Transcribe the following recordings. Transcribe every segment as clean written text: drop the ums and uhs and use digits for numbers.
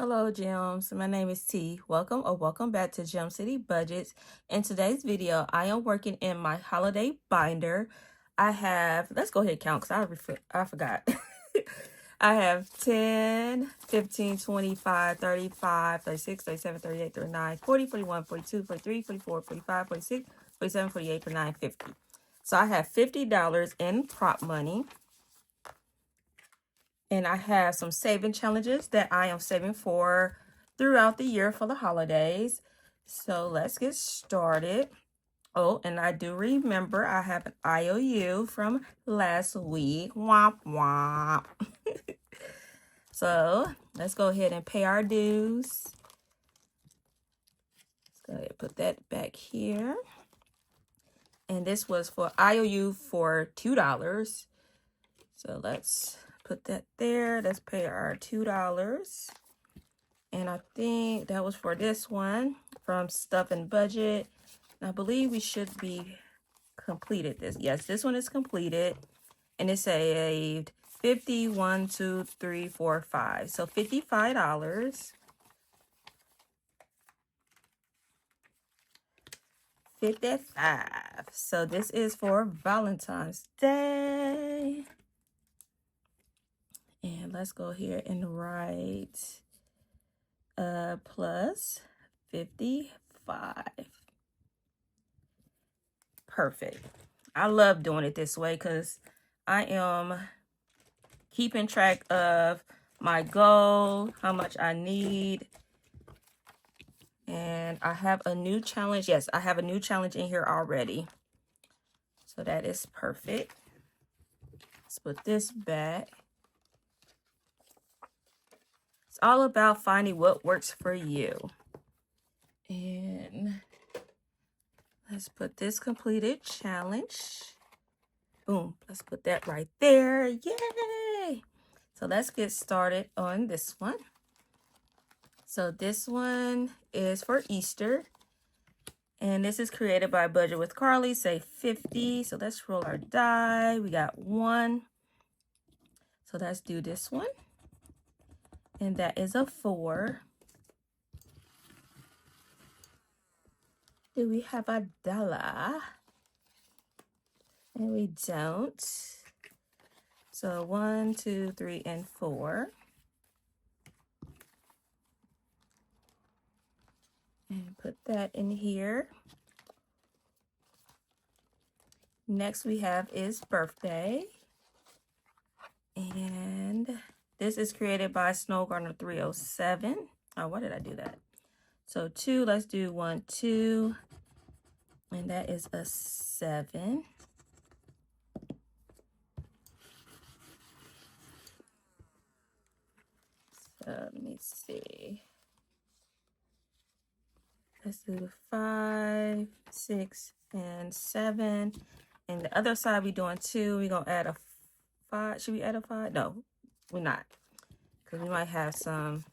Hello, Gems. My name is T. Welcome back to Gem City Budgets. In today's video, I am working in my holiday binder. I have, let's go ahead and count because I forgot. I have 10, 15, 25, 35, 36, 37, 38, 39, 40, 41, 42, 43, 44, 45, 46, 47, 48, 49, 50. So I have $50 in prop money. And I have some saving challenges that I am saving for throughout the year for the holidays. So let's get started. Oh, and I do remember I have an IOU from last week. Womp womp. So let's go ahead and pay our dues. Let's go ahead and put that back here. And this was for IOU for $2. So let's put that there. Let's pay our $2. And I think that was for this one from Stuff and Budget. I believe we should be completed this. Yes, this one is completed. And it saved 50, 1, 2, 3, 4, 5. So $55. 55. So this is for Valentine's Day. And let's go here and write plus 55. Perfect. I love doing it this way because I am keeping track of my goal, how much I need. And I have a new challenge. Yes, I have a new challenge in here already. So that is perfect. Let's put this back. It's all about finding what works for you. And let's put this completed challenge. Boom. Let's put that right there. Yay! So let's get started on this one. So this one is for Easter. And this is created by Budget with Carly. Say 50. So let's roll our die. We got 1. So let's do this one. And that is a 4. Do we have a dollar? And we don't. So 1, 2, 3, and 4. And put that in here. Next we have is birthday. And this is created by Snow Gardener 307. Oh, why did I do that? So 2, let's do 1, 2. And that is a 7. So let me see. Let's do 5, 6, and 7. And the other side we doing 2. We're gonna add a 5. Should we add a 5? No, we're not. Because we might have some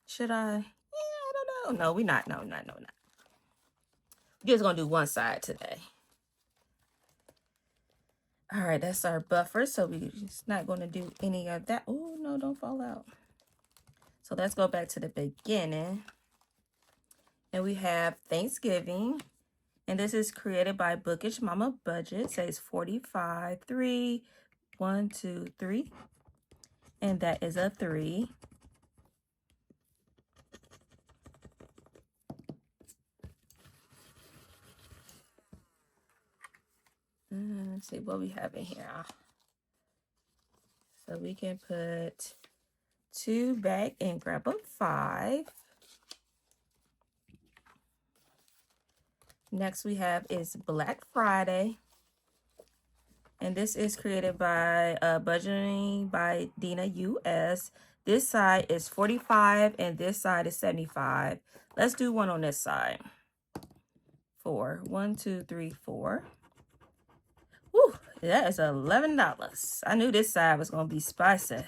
should I? Yeah, I don't know. No, we're not. No, not. We're just gonna do one side today. All right, that's our buffer. So we're just not gonna do any of that. Oh no, don't fall out. So let's go back to the beginning. And we have Thanksgiving. And this is created by Bookish Mama Budget. It says 45, 3, 1, 2, 3. And that is a 3. Let's see what we have in here. So we can put 2 back and grab a 5. Next we have is Black Friday. And this is created by Budgeting by Dina US. This side is 45 and this side is 75. Let's do one on this side. 4. 1, 2, 3, 4. Woo, that is $11. I knew this side was going to be spicy.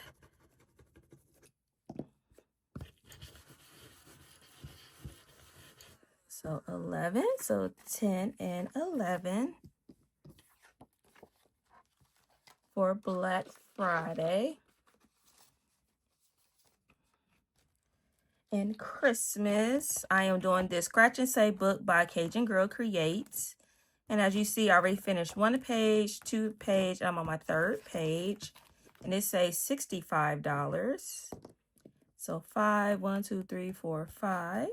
So 11, so 10 and 11 for Black Friday. in Christmas, I am doing this Scratch and Save book by Cajangirlcreates. And as you see, I already finished 1 page, 2 page. I'm on my 3rd page. And it says $65. So 5, 1, 2, 3, 4, 5.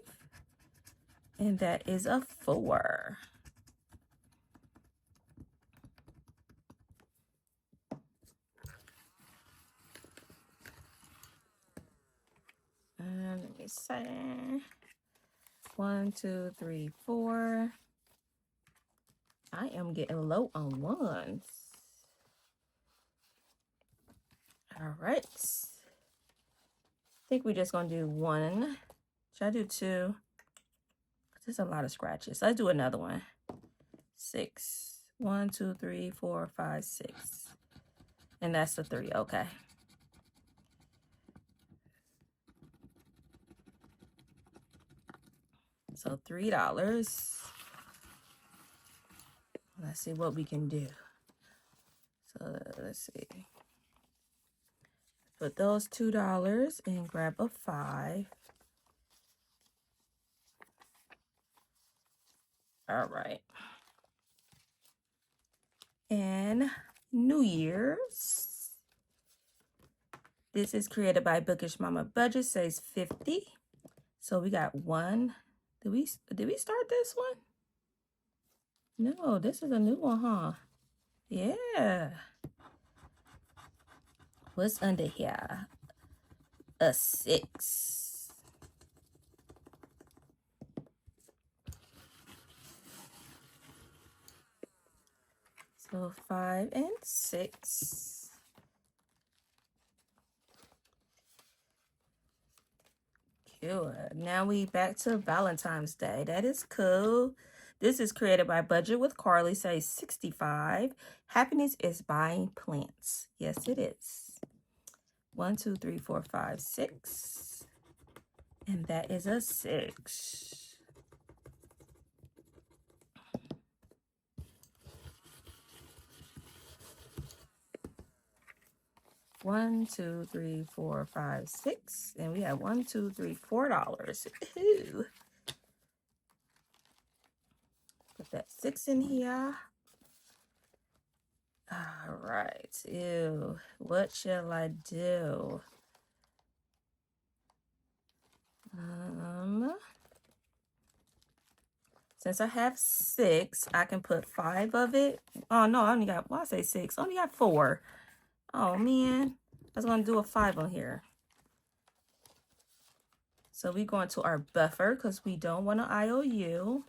And that is a 4. And let me see. 1, 2, 3, 4. I am getting low on ones. All right. I think we're just going to do 1. Should I do 2? There's a lot of scratches. Let's do another one. 6. 1, 2, 3, 4, 5, 6. And that's the 3. Okay. So $3. Let's see what we can do. So let's see. Put those $2 and grab a 5. All right. And New Year's. This is created by Bookish Mama Budget, says 50. So we got 1. Did we start this one? No, this is a new one, huh? Yeah. What's under here? A 6. So 5 and 6. Cool. Now we back to Valentine's Day. That is cool. This is created by Budget with Carly, says 65. Happiness is buying plants. Yes, it is. 1, 2, 3, 4, 5, 6. And that is a 6. One, 2, 3, 4, 5, 6. And we have $1, 2, 3, $4. Ooh. Put that 6 in here. All right. Ew. What shall I do? Since I have 6, I can put 5 of it. Oh no, I only got, well, I say 6. I only got 4. Oh man, I was gonna do a 5 on here. So we're going to our buffer because we don't want an IOU.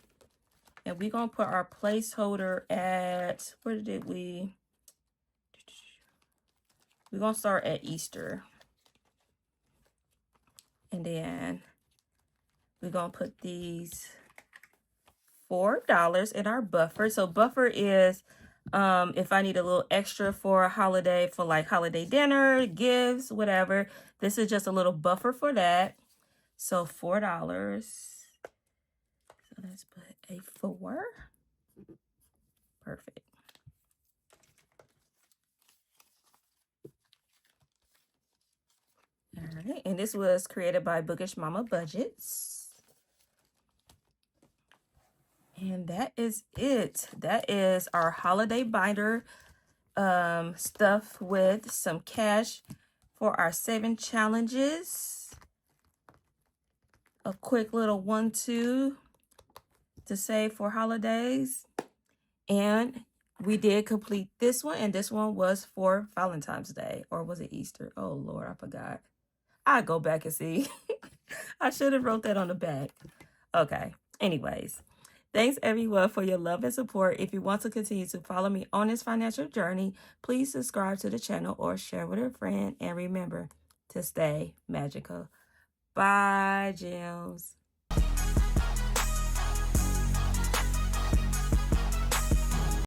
And we're gonna put our placeholder at, where did we're gonna start at Easter. And then we're gonna put these $4 in our buffer. So buffer is if I need a little extra for a holiday, for like holiday dinner, gifts, whatever. This is just a little buffer for that. So $4. So let's put a 4. Perfect. All right, and this was created by Bookish Mama Budgets. And that is it. That is our holiday binder stuff with some cash for our 7 challenges. A quick little 1-2 to save for holidays. And we did complete this one, and this one was for Valentine's Day, or was it Easter? Oh Lord, I forgot. I'll go back and see. I should have wrote that on the back. Okay, anyways. Thanks everyone for your love and support. If you want to continue to follow me on this financial journey, please subscribe to the channel or share with a friend. And remember to stay magical. Bye, gems.